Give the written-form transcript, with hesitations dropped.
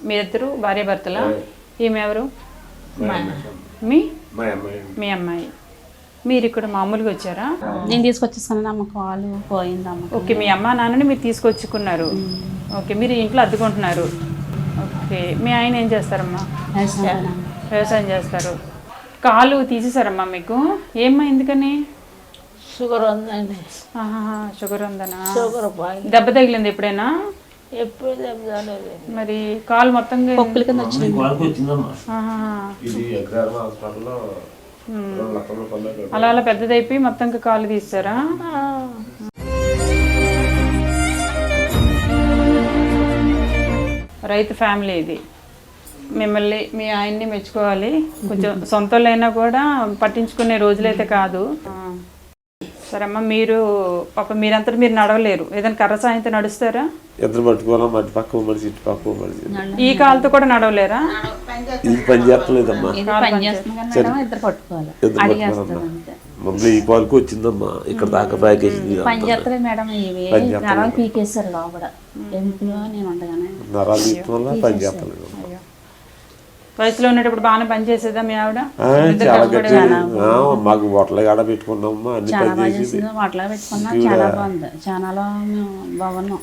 మీరిద్దరు భార్య భర్తలా? ఈమె ఎవరు? మీ అమ్మాయి. మీరు ఇక్కడ మామూలుగా వచ్చారా? నేను తీసుకొచ్చేసాను అమ్మ, కాలు పోయిందమ్మ. ఓకే, మీ అమ్మ నాన్నని మీరు తీసుకొచ్చుకున్నారు. ఓకే, మీరు ఇంట్లో అద్దుకుంటున్నారు. ఓకే, మీ ఆయన ఏం చేస్తారమ్మా? వ్యవసాయం చేస్తారు. కాలు తీసేసారమ్మా మీకు? ఏమ్మా ఎందుకని? షుగర్ ఉందండి. షుగర్ ఉందనా? షుగర్ దెబ్బ తగిలింది ఎప్పుడైనా? ఎప్పుడు దెబ్బ తగలేదు. మరి కాలు మొత్తం పొక్కుల కింద వచ్చింది. అలా అలా పెద్దదైపోయి మొత్తం కాలు తీస్తారా? రైతు ఫ్యామిలీ ఇది. మిమ్మల్ని మీ ఆయన్ని మెచ్చుకోవాలి. కొంచెం సొంతలైనా కూడా పట్టించుకునే రోజులైతే కాదు. సరే అమ్మ, మీరు పాప మీరంతా మీరు నడవలేరు, ఏదైనా కర్ర సాయంతో నడుస్తారా? ఎదురు పట్టుకోవాలా, మట్టి పక్క మనిషి ఇటు పక్క మనిషి. ఈ కాలుతో కూడా నడవలేరా? ఇది పని చేస్తలేదమ్మా. ఇద్దరు పట్టుకోవాలి. ముందు ఈ కాలుకి వచ్చిందమ్మా, ఇక్కడ దాకా ప్యాకేసింది. పని చేస్తలే మేడం, ఇవి నరాలు పీకేస్తారు లోపల. ఎందుకు నేను ఉండగానే నరాలు తీసుకో వల్ల పని చేస్తలేదు. వయసులో ఉన్నప్పుడు బాగానే పని చేసేదా మీ ఆవిడ? చాలా గట్టి. మాకు బొట్టలు కాడ పెట్టుకున్నామమ్మా, అన్ని చాలా పని బాగా చేసి చేసింది. వాటిలో పెట్టుకున్నా చాలా బాగుంది. చాలా మేము బాగున్నాం.